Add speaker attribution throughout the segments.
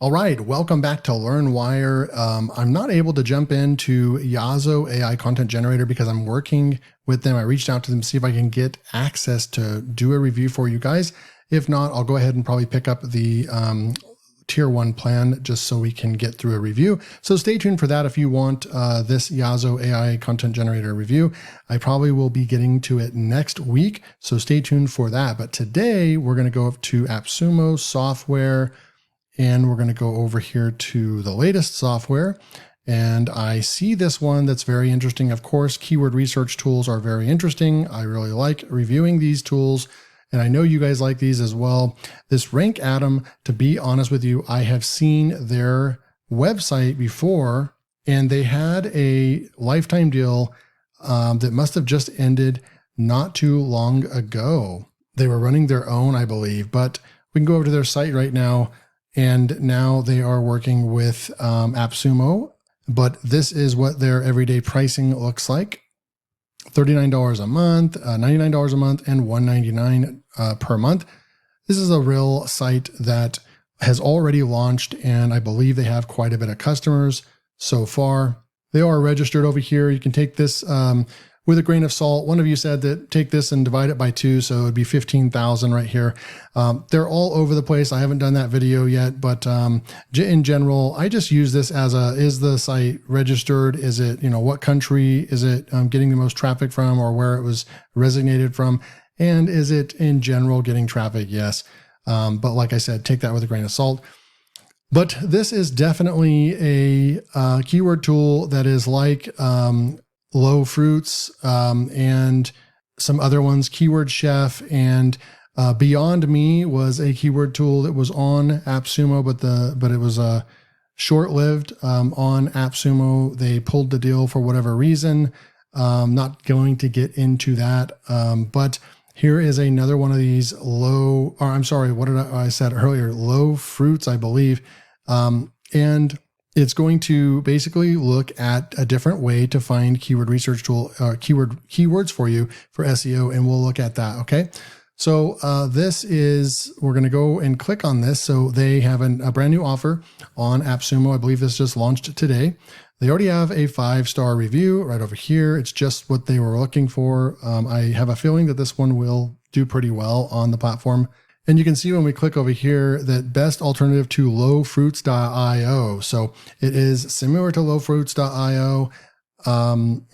Speaker 1: All right, welcome back to LearnWire. I'm not able to jump into Yazo AI content generator because I'm working with them. I reached out to them to see if I can get access to do a review for you guys. If not, I'll go ahead and probably pick up the tier 1 plan just so we can get through a review. So stay tuned for that if you want this Yazo AI content generator review. I probably will be getting to it next week, so stay tuned for that. But today we're going to go up to AppSumo software, and we're going to go over here to the latest software. And I see this one that's very interesting. Of course, keyword research tools are very interesting. I really like reviewing these tools, and I know you guys like these as well. This RankAtom, to be honest with you, I have seen their website before, and they had a lifetime deal that must have just ended not too long ago. They were running their own, I believe, but we can go over to their site right now. And now they are working with AppSumo, but this is what their everyday pricing looks like. $39 a month, $99 a month, and $199 per month. This is a real site that has already launched, and I believe they have quite a bit of customers so far. They are registered over here. You can take this with a grain of salt. One of you said that take this and divide it by 2, so it'd be 15,000 right here. They're all over the place. I haven't done that video yet, but in general, I just use this as a, is the site registered? Is it, what country is it getting the most traffic from, or where it was resonated from? And is it in general getting traffic? Yes. But like I said, take that with a grain of salt. But this is definitely a keyword tool that is like Low Fruits and some other ones, Keyword Chef, and Beyond Me was a keyword tool that was on AppSumo, but it was short-lived on AppSumo. They pulled the deal for whatever reason. Not going to get into that, but here is another one of these I said earlier, Low Fruits, I believe, and it's going to basically look at a different way to find keyword research tool, keywords for you for SEO, and we'll look at that. Okay. So we're going to go and click on this. So they have a brand new offer on AppSumo. I believe this just launched today. They already have a 5-star review right over here. It's just what they were looking for. I have a feeling that this one will do pretty well on the platform. And you can see when we click over here that best alternative to lowfruits.io. So it is similar to lowfruits.io.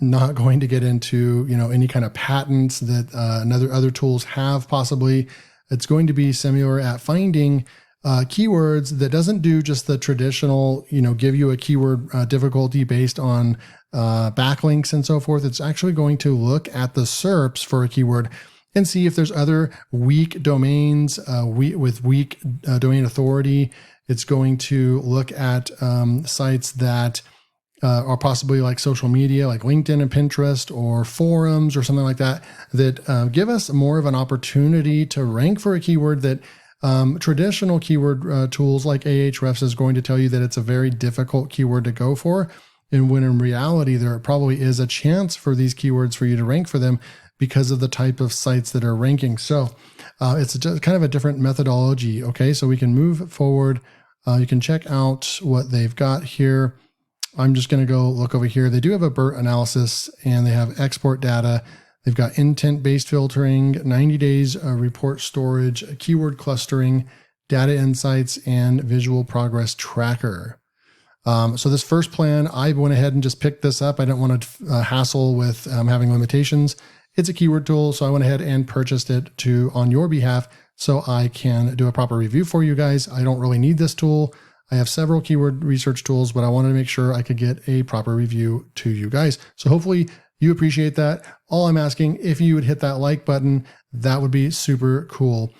Speaker 1: Not going to get into, any kind of patents that other tools have possibly. It's going to be similar at finding keywords that doesn't do just the traditional, give you a keyword difficulty based on backlinks and so forth. It's actually going to look at the SERPs for a keyword and see if there's other weak domains with weak domain authority. It's going to look at sites that are possibly like social media, like LinkedIn and Pinterest, or forums or something like that, that give us more of an opportunity to rank for a keyword that traditional keyword tools like Ahrefs is going to tell you that it's a very difficult keyword to go for. And when in reality, there probably is a chance for these keywords for you to rank for them because of the type of sites that are ranking. So it's just kind of a different methodology. Okay, so we can move forward. You can check out what they've got here. I'm just going to go look over here. They do have a BERT analysis, and they have export data. They've got intent-based filtering, 90 days report storage, keyword clustering, data insights, and visual progress tracker. So this first plan, I went ahead and just picked this up. I don't want to hassle with having limitations. It's a keyword tool, so I went ahead and purchased it on your behalf so I can do a proper review for you guys. I don't really need this tool. I have several keyword research tools, but I wanted to make sure I could get a proper review to you guys. So hopefully you appreciate that. All I'm asking, if you would hit that like button, that would be super cool.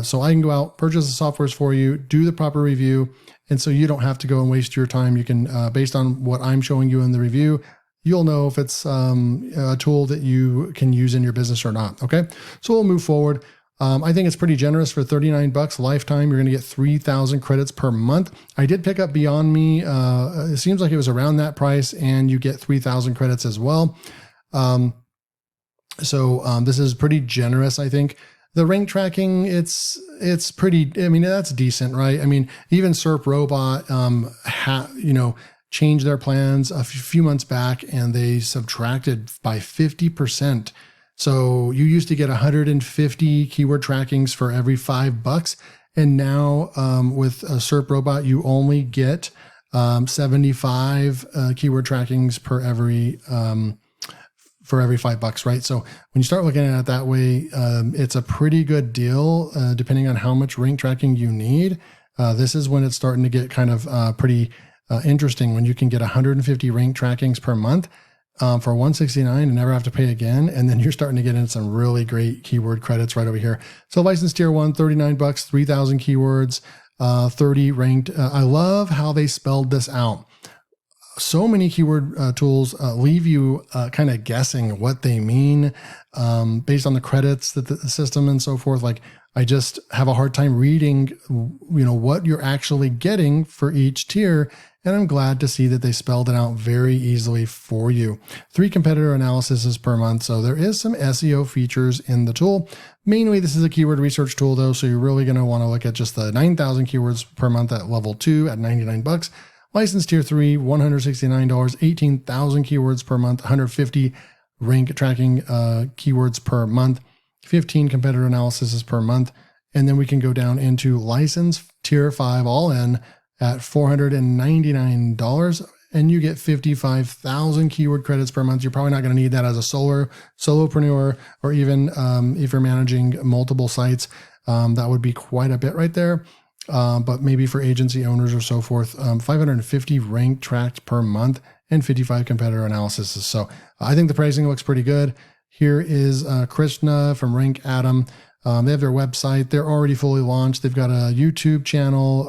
Speaker 1: So I can go out, purchase the softwares for you, do the proper review, and so you don't have to go and waste your time. You can, based on what I'm showing you in the review, you'll know if it's a tool that you can use in your business or not. Okay, so we'll move forward. I think it's pretty generous for $39 lifetime. You're going to get 3,000 credits per month. I did pick up Beyond Me. It seems like it was around that price, and you get 3,000 credits as well. So this is pretty generous, I think. The rank tracking, it's pretty, I mean, that's decent, right? I mean, even SERP Robot, changed their plans a few months back, and they subtracted by 50%. So you used to get 150 keyword trackings for every $5. And now with a SERP Robot, you only get 75 keyword trackings per every for every $5, right? So when you start looking at it that way, it's a pretty good deal depending on how much rank tracking you need. This is when it's starting to get kind of pretty interesting, when you can get 150 rank trackings per month for $169 and never have to pay again. And then you're starting to get into some really great keyword credits right over here. So license tier 1, $39, 3,000 keywords, 30 ranked. I love how they spelled this out. So many keyword tools leave you kind of guessing what they mean based on the credits that the system and so forth. Like, I just have a hard time reading, what you're actually getting for each tier. And I'm glad to see that they spelled it out very easily for you. 3 competitor analyses per month. So there is some SEO features in the tool. Mainly, this is a keyword research tool though. So you're really going to want to look at just the 9,000 keywords per month at level 2 at $99. License tier 3, $169, 18,000 keywords per month, 150 rank tracking keywords per month, 15 competitor analysis per month. And then we can go down into license tier 5 all in at $499, and you get 55,000 keyword credits per month. You're probably not going to need that as a solopreneur, or even if you're managing multiple sites. That would be quite a bit right there. But maybe for agency owners or so forth, 550 rank tracked per month and 55 competitor analysis. So I think the pricing looks pretty good. Here is Krishna from RankAtom. They have their website. They're already fully launched. They've got a YouTube channel,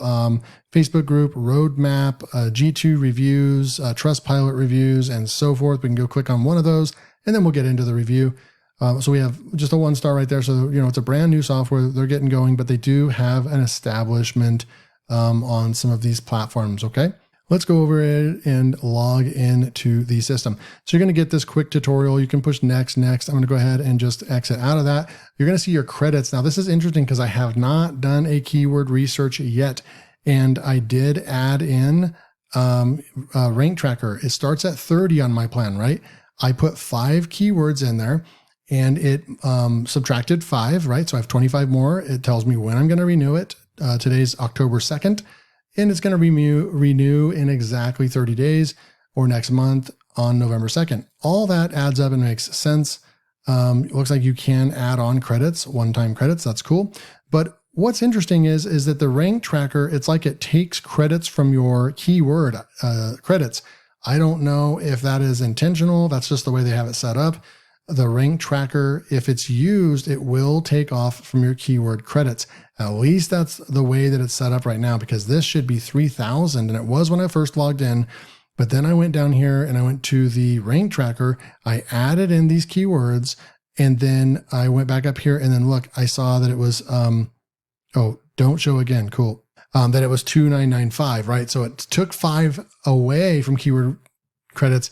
Speaker 1: Facebook group, roadmap, G2 reviews, Trustpilot reviews, and so forth. We can go click on one of those, and then we'll get into the review. So we have just a 1-star right there. So, it's a brand new software. They're getting going, but they do have an establishment on some of these platforms. Okay. Let's go over it and log into the system. So you're going to get this quick tutorial. You can push next. I'm going to go ahead and just exit out of that. You're going to see your credits. Now, this is interesting because I have not done a keyword research yet. And I did add in rank tracker. It starts at 30 on my plan, right? I put 5 keywords in there, and it subtracted 5, right? So I have 25 more. It tells me when I'm going to renew it. Today's October 2nd, and it's going to renew in exactly 30 days or next month on November 2nd. All that adds up and makes sense. It looks like you can add on credits, one-time credits. That's cool. But what's interesting is that the rank tracker, it's like it takes credits from your keyword credits. I don't know if that is intentional. That's just the way they have it set up. The rank tracker, if it's used, it will take off from your keyword credits. At least that's the way that it's set up right now, because this should be 3,000, and it was when I first logged in. But then I went down here and I went to the rank tracker. I added in these keywords, and then I went back up here, and then look, I saw that it was, don't show again. Cool. That it was 2,995, right? So it took 5 away from keyword credits,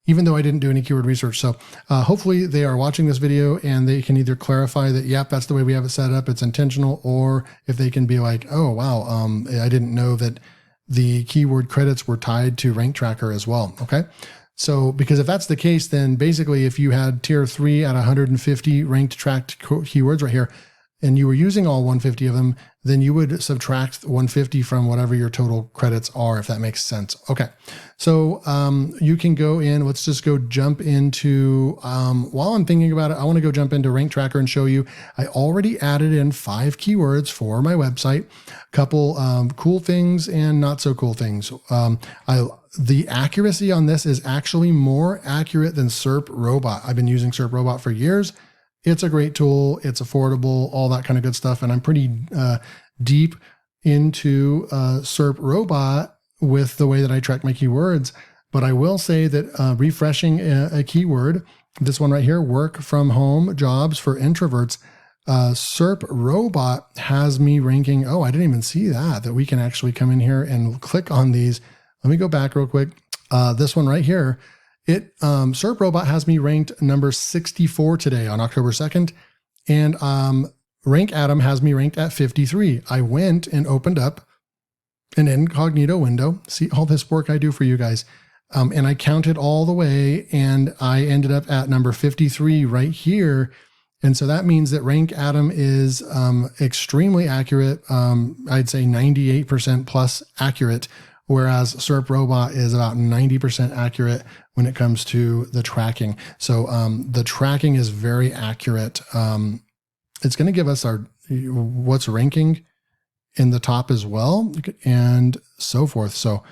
Speaker 1: even though I didn't do any keyword research. So hopefully they are watching this video and they can either clarify that, yep, that's the way we have it set up, it's intentional, or if they can be like, oh, wow, I didn't know that the keyword credits were tied to rank tracker as well. Okay. So, because if that's the case, then basically if you had tier 3 at 150 ranked tracked keywords right here, and you were using all 150 of them, then you would subtract 150 from whatever your total credits are, if that makes sense. Okay, so you can go in, let's just go jump into, while I'm thinking about it, I wanna go jump into Rank Tracker and show you, I already added in 5 keywords for my website, a couple cool things and not so cool things. The accuracy on this is actually more accurate than SERP Robot. I've been using SERP Robot for years. It's a great tool. It's affordable, all that kind of good stuff. And I'm pretty deep into SERP Robot with the way that I track my keywords. But I will say that refreshing a keyword, this one right here, work from home jobs for introverts, SERP Robot has me ranking. Oh, I didn't even see that we can actually come in here and click on these. Let me go back real quick. This one right here. SERP Robot has me ranked number 64 today on October 2nd. And RankAtom has me ranked at 53. I went and opened up an incognito window. See all this work I do for you guys. And I counted all the way and I ended up at number 53 right here. And so that means that RankAtom is extremely accurate. I'd say 98% plus accurate, whereas SERP Robot is about 90% accurate when it comes to the tracking. So the tracking is very accurate. It's going to give us our what's ranking in the top as well, and so forth. So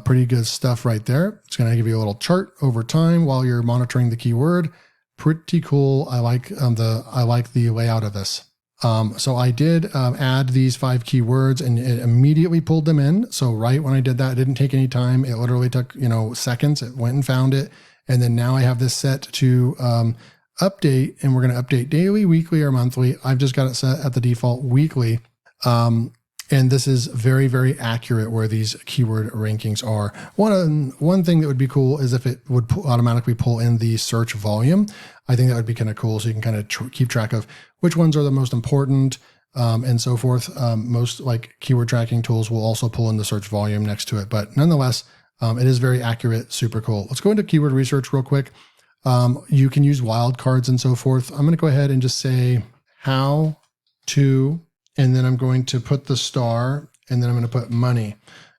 Speaker 1: pretty good stuff right there. It's going to give you a little chart over time while you're monitoring the keyword. Pretty cool. I like the layout of this. So I did add these 5 keywords and it immediately pulled them in. So right when I did that, it didn't take any time. It literally took, seconds. It went and found it. And then now I have this set to update, and we're going to update daily, weekly, or monthly. I've just got it set at the default weekly. And this is very, very accurate where these keyword rankings are. One thing that would be cool is if it would automatically pull in the search volume. I think that would be kind of cool. So you can kind of keep track of which ones are the most important and so forth. Most like keyword tracking tools will also pull in the search volume next to it. But nonetheless, it is very accurate, super cool. Let's go into keyword research real quick. You can use wildcards and so forth. I'm going to go ahead and just say how to, and then I'm going to put the star, and then I'm going to put money.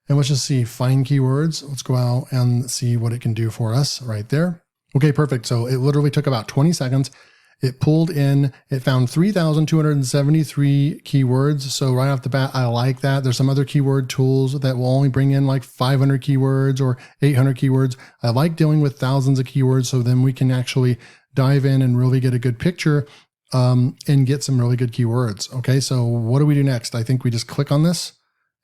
Speaker 1: And let's just see, find keywords. Let's go out and see what it can do for us right there. Okay, perfect. So it literally took about 20 seconds. It pulled in, it found 3,273 keywords. So right off the bat, I like that. There's some other keyword tools that will only bring in like 500 keywords or 800 keywords. I like dealing with thousands of keywords, so then we can actually dive in and really get a good picture and get some really good keywords. Okay, so what do we do next? I think we just click on this.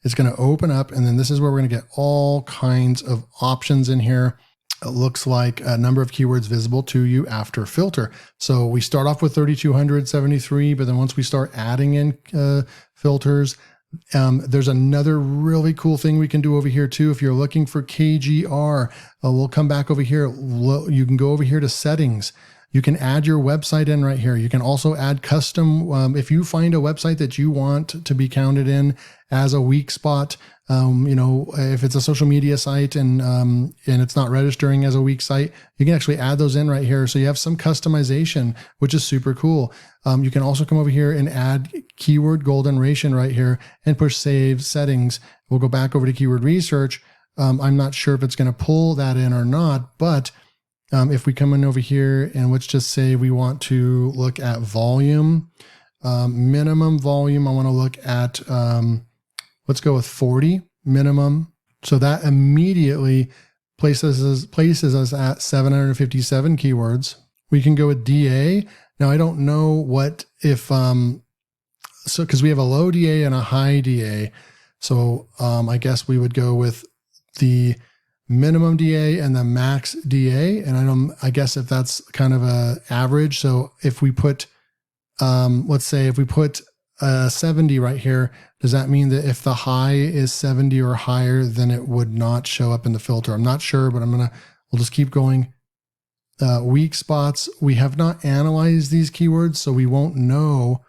Speaker 1: It's going to open up, and then this is where we're going to get all kinds of options in here. It looks like a number of keywords visible to you after filter. So we start off with 3,273, but then once we start adding in filters, there's another really cool thing we can do over here too. If you're looking for KGR, we'll come back over here. You can go over here to settings. You can add your website in right here. You can also add custom, if you find a website that you want to be counted in as a weak spot, if it's a social media site and it's not registering as a weak site, you can actually add those in right here. So you have some customization, which is super cool. You can also come over here and add keyword golden ration right here and push save settings. We'll go back over to keyword research. I'm not sure if it's going to pull that in or not, but if we come in over here and let's just say we want to look at volume, minimum volume, I want to look at, let's go with 40 minimum. So that immediately places us at 757 keywords. We can go with DA. Now I don't know what if, because we have a low DA and a high DA. So I guess we would go with the minimum DA and the max DA. And I guess if that's kind of a average. So if we put, let's say if we put 70 right here, does that mean that if the high is 70 or higher, then it would not show up in the filter? I'm not sure, but we'll just keep going. Weak spots. We have not analyzed these keywords, so we won't know.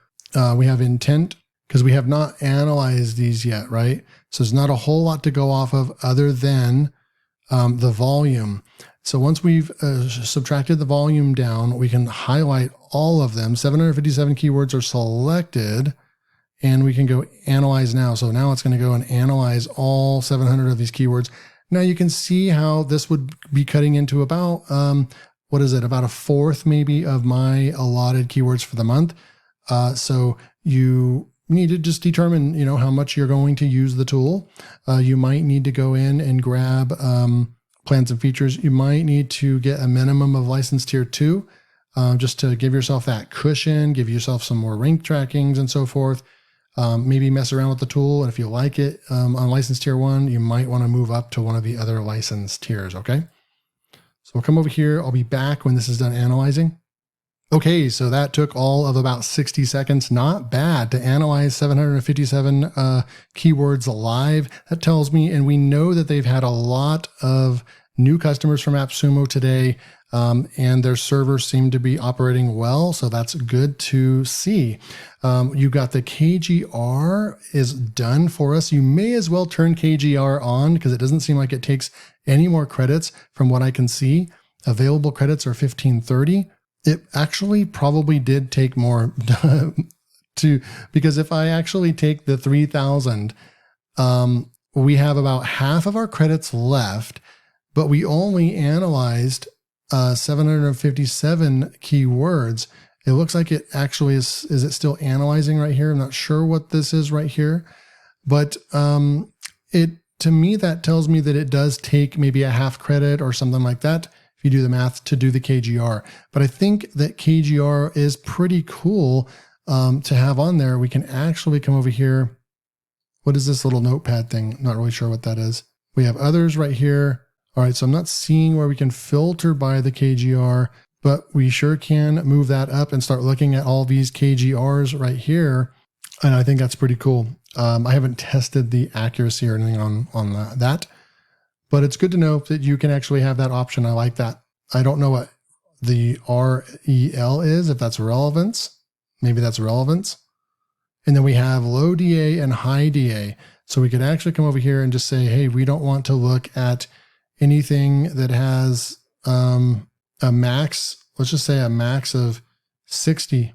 Speaker 1: We have intent because we have not analyzed these yet, right? So there's not a whole lot to go off of other than the volume. So once we've subtracted the volume down, we can highlight all of them. 757 keywords are selected, and we can go analyze now. So now it's going to go and analyze all 700 of these keywords. Now you can see how this would be cutting into about, about a fourth maybe of my allotted keywords for the month. So you need to just determine, how much you're going to use the tool. You might need to go in and grab plans and features. You might need to get a minimum of license tier 2, just to give yourself that cushion, give yourself some more rank trackings and so forth. Maybe mess around with the tool. And if you like it on license tier 1, you might want to move up to one of the other license tiers. Okay. So we'll come over here. I'll be back when this is done analyzing. Okay, so that took all of about 60 seconds. Not bad to analyze 757 keywords live. That tells me, and we know that they've had a lot of new customers from AppSumo today, and their servers seem to be operating well. So that's good to see. You got the KGR is done for us. You may as well turn KGR on because it doesn't seem like it takes any more credits from what I can see. Available credits are 1530. It actually probably did take more because if I actually take the 3000, we have about half of our credits left, but we only analyzed 757 keywords. It looks like it actually is it still analyzing right here? I'm not sure what this is right here, but to me, that tells me that it does take maybe a half credit or something like that if you do the math to do the KGR. But I think that KGR is pretty cool to have on there. We can actually come over here. What is this little notepad thing? Not really sure what that is. We have others right here. All right, so I'm not seeing where we can filter by the KGR, but we sure can move that up and start looking at all these KGRs right here. And I think that's pretty cool. I haven't tested the accuracy or anything on that, but it's good to know that you can actually have that option. I like that. I don't know what the REL is, if that's relevance. Maybe that's relevance. And then we have low DA and high DA. So we could actually come over here and just say, hey, we don't want to look at anything that has a max, let's just say a max of 60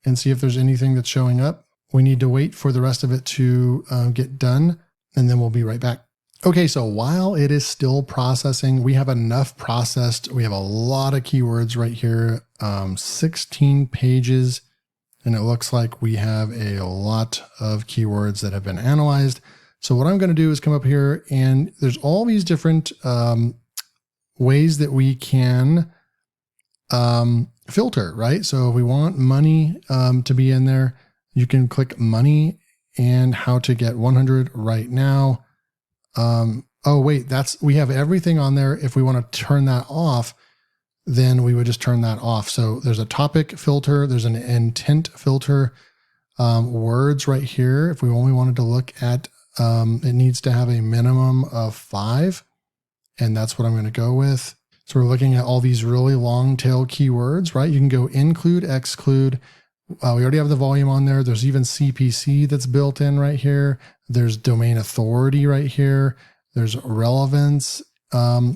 Speaker 1: and see if there's anything that's showing up. We need to wait for the rest of it to get done, and then we'll be right back. Okay, so while it is still processing, we have enough processed. We have a lot of keywords right here, 16 pages, and it looks like we have a lot of keywords that have been analyzed. So what I'm going to do is come up here, and there's all these different ways that we can filter, right? So if we want money to be in there, you can click money and how to get 100 right now. Oh wait, we have everything on there. If we want to turn that off, then we would just turn that off. So there's a topic filter, there's an intent filter, words right here. If we only wanted to look at, it needs to have a minimum of 5, and that's what I'm going to go with. So we're looking at all these really long tail keywords, right? You can go include, exclude. We already have the volume on there. There's even CPC that's built in right here. There's domain authority right here. There's relevance,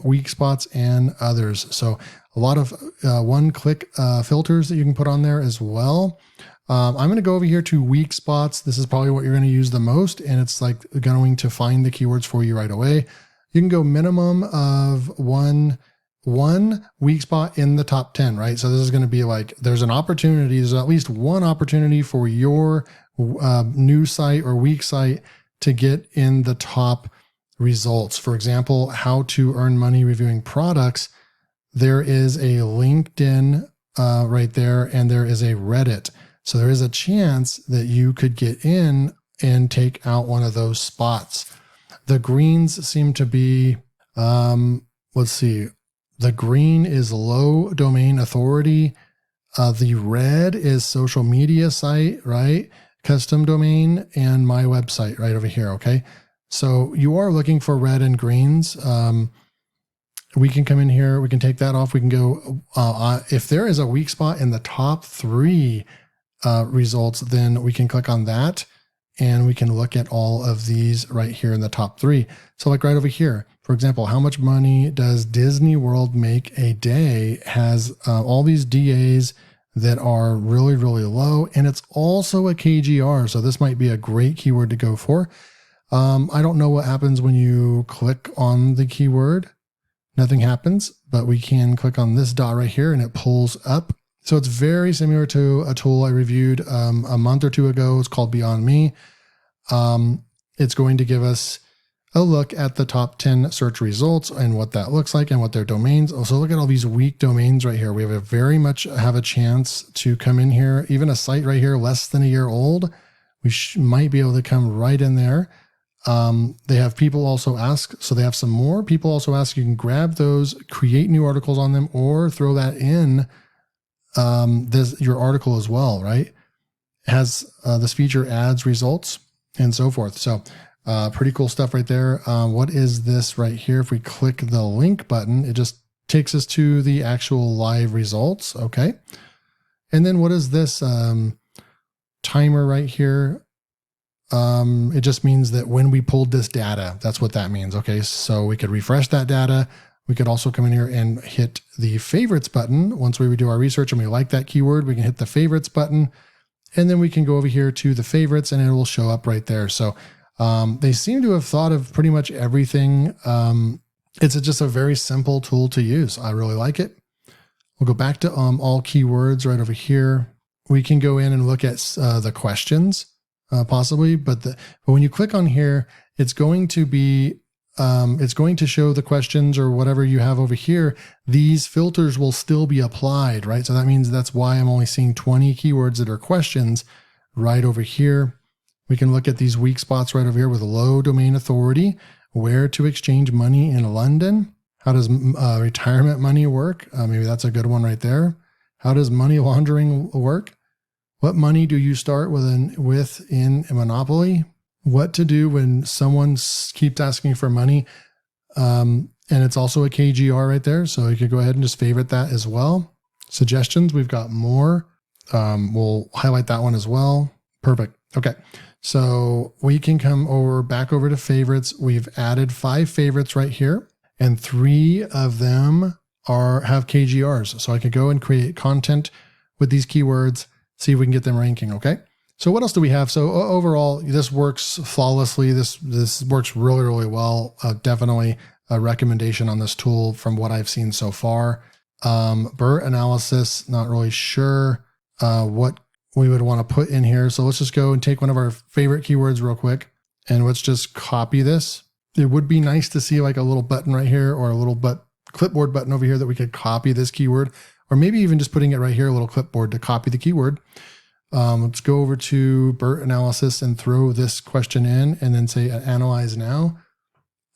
Speaker 1: weak spots, and others. So a lot of one-click filters that you can put on there as well. I'm going to go over here to weak spots. This is probably what you're going to use the most, and it's like going to find the keywords for you right away. You can go minimum of one weak spot in the top 10, right? So this is going to be like, there's an opportunity, there's at least one opportunity for your new site or weak site to get in the top results. For example, how to earn money reviewing products. There is a LinkedIn right there, and there is a Reddit. So there is a chance that you could get in and take out one of those spots. The greens seem to be, let's see, the green is low domain authority. The red is social media site, right? Custom domain, and my website right over here, okay? So you are looking for red and greens. We can come in here, we can take that off. We can go, if there is a weak spot in the top 3 results, then we can click on that and we can look at all of these right here in the top 3. So like right over here, for example, how much money does Disney World make a day has all these DAs that are really, really low. And it's also a KGR. So this might be a great keyword to go for. I don't know what happens when you click on the keyword. Nothing happens, but we can click on this dot right here and it pulls up. So it's very similar to a tool I reviewed a month or 2 ago. It's called Beyond Me. It's going to give us a look at the top 10 search results and what that looks like and what their domains. Also look at all these weak domains right here. We have a very much have a chance to come in here. Even a site right here, less than a year old, we might be able to come right in there. They have people also ask, so they have some more people also ask, you can grab those, create new articles on them, or throw that in your article as well, right? It has this feature adds results and so forth. So Pretty cool stuff right there. What is this right here? If we click the link button, it just takes us to the actual live results. Okay. And then what is this timer right here? It just means that when we pulled this data, that's what that means. Okay. So we could refresh that data. We could also come in here and hit the favorites button. Once we do our research and we like that keyword, we can hit the favorites button. And then we can go over here to the favorites and it will show up right there. So they seem to have thought of pretty much everything. It's just a very simple tool to use. I really like it. We'll go back to all keywords right over here. We can go in and look at the questions possibly, but when you click on here, it's going to be it's going to show the questions or whatever you have over here. These filters will still be applied, right? So that means that's why I'm only seeing 20 keywords that are questions right over here. We can look at these weak spots right over here with low domain authority, where to exchange money in London. How does retirement money work? Maybe that's a good one right there. How does money laundering work? What money do you start with in a monopoly? What to do when someone keeps asking for money. And it's also a KGR right there. So you could go ahead and just favorite that as well. Suggestions, we've got more. We'll highlight that one as well. Perfect. Okay. So we can come back over to favorites. We've added 5 favorites right here, and 3 of them have KGRs. So I could go and create content with these keywords, see if we can get them ranking. Okay. So what else do we have? So overall, this works flawlessly. This works really, really well. Definitely a recommendation on this tool from what I've seen so far. BERT analysis, not really sure what we would want to put in here. So let's just go and take one of our favorite keywords real quick, and let's just copy this. It would be nice to see like a little button right here or a little clipboard button over here that we could copy this keyword, or maybe even just putting it right here, a little clipboard to copy the keyword. Let's go over to BERT analysis and throw this question in and then say analyze now.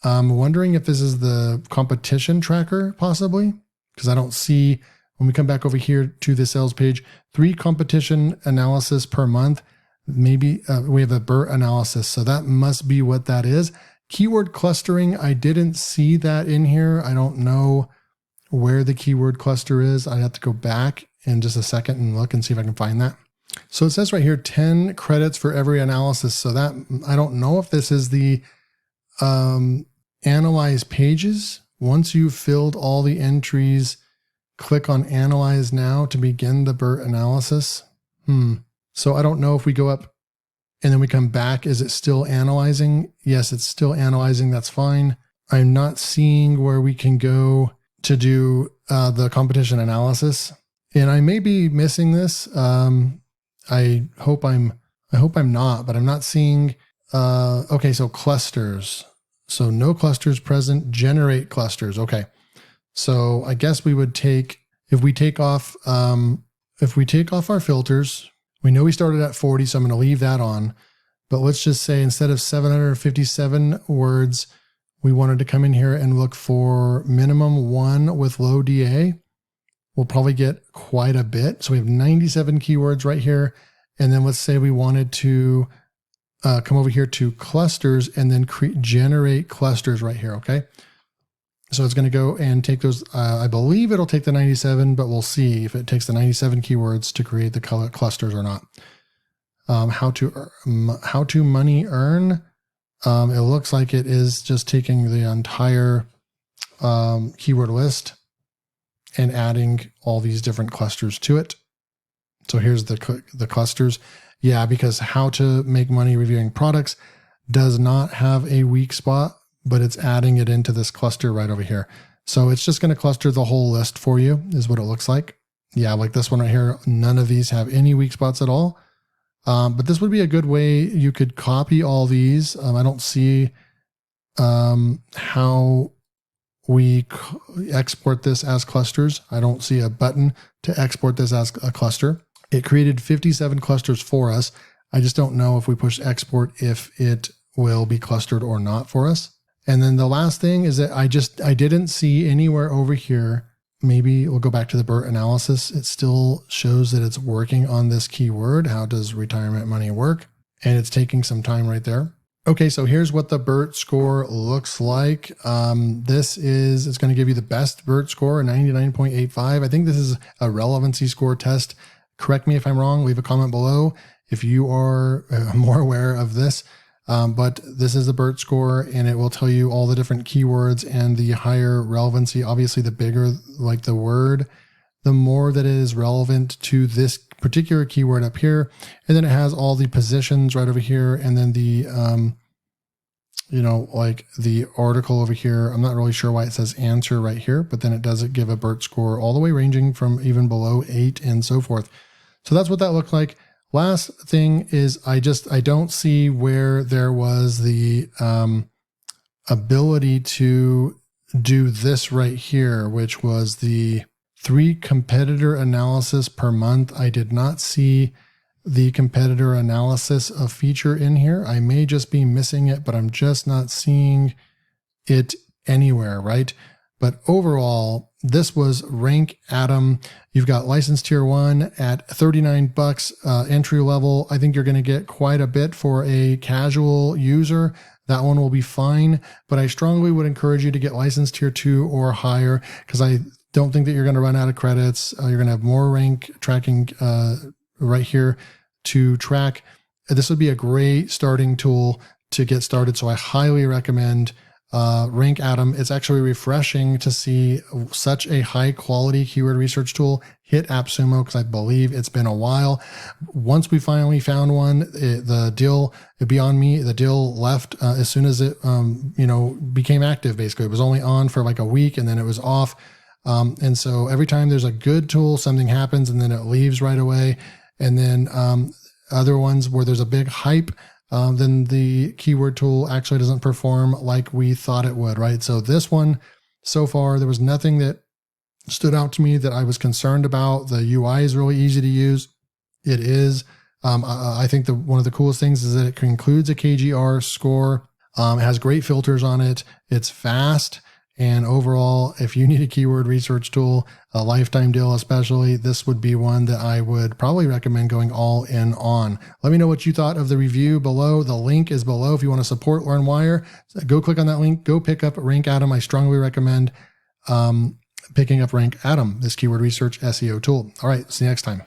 Speaker 1: I'm wondering if this is the competition tracker possibly, because I don't see, when we come back over here to the sales page, 3 competition analysis per month. Maybe we have a BERT analysis. So that must be what that is. Keyword clustering, I didn't see that in here. I don't know where the keyword cluster is. I have to go back in just a second and look and see if I can find that. So it says right here, 10 credits for every analysis. So that, I don't know if this is the analyze pages. Once you've filled all the entries, click on analyze now to begin the BERT analysis. So I don't know if we go up and then we come back, is it still analyzing? Yes, it's still analyzing. That's fine. I'm not seeing where we can go to do the competition analysis. And I may be missing this. I hope I'm not, but I'm not seeing, okay, so clusters. So no clusters present, generate clusters. Okay. So I guess we would if we take off our filters, we know we started at 40, so I'm going to leave that on, but let's just say instead of 757 words, we wanted to come in here and look for minimum 1 with low DA. We'll probably get quite a bit. So we have 97 keywords right here. And then let's say we wanted to come over here to clusters and then generate clusters right here. Okay. So it's going to go and take those. I believe it'll take the 97, but we'll see if it takes the 97 keywords to create the color clusters or not. How to money earn. It looks like it is just taking the entire keyword list and adding all these different clusters to it. So here's the clusters. Yeah, because how to make money reviewing products does not have a weak spot, but it's adding it into this cluster right over here. So it's just going to cluster the whole list for you is what it looks like. Yeah, like this one right here, none of these have any weak spots at all. But this would be a good way you could copy all these. I don't see how we export this as clusters. I don't see a button to export this as a cluster. It created 57 clusters for us. I just don't know if we push export, if it will be clustered or not for us. And then the last thing is that I didn't see anywhere over here. Maybe we'll go back to the BERT analysis. It still shows that it's working on this keyword. How does retirement money work? And it's taking some time right there. Okay, so here's what the BERT score looks like. It's going to give you the best BERT score, 99.85. I think this is a relevancy score test. Correct me if I'm wrong. Leave a comment below if you are more aware of this. But this is the BERT score, and it will tell you all the different keywords and the higher relevancy. Obviously, the bigger like the word, the more that it is relevant to this particular keyword up here. And then it has all the positions right over here. And then the, like the article over here. I'm not really sure why it says answer right here, but then it does give a BERT score all the way ranging from even below 8 and so forth. So that's what that looked like. Last thing is I don't see where there was the ability to do this right here, which was the 3 competitor analysis per month. I did not see the competitor analysis of feature in here. I may just be missing it, but I'm just not seeing it anywhere, right? But overall, this was RankAtom. You've got license tier 1 at $39 entry level. I think you're going to get quite a bit for a casual user. That one will be fine, but I strongly would encourage you to get license tier 2 or higher, because I don't think that you're going to run out of credits. You're going to have more rank tracking right here to track. This would be a great starting tool to get started. So I highly recommend RankAtom. It's actually refreshing to see such a high quality keyword research tool hit AppSumo, because I believe it's been a while. Once we finally found one, the deal, beyond me, the deal left as soon as it became active. Basically, it was only on for like a week and then it was off. And so every time there's a good tool, something happens and then it leaves right away. And then other ones where there's a big hype, then the keyword tool actually doesn't perform like we thought it would, right? So this one, so far, there was nothing that stood out to me that I was concerned about. The UI is really easy to use. It is. I think one of the coolest things is that it includes a KGR score. It has great filters on it. It's fast. And overall, if you need a keyword research tool, a lifetime deal especially, this would be one that I would probably recommend going all in on. Let me know what you thought of the review below. The link is below if you want to support LearnWire. Go click on that link. Go pick up RankAtom. I strongly recommend picking up RankAtom, this keyword research SEO tool. All right, see you next time.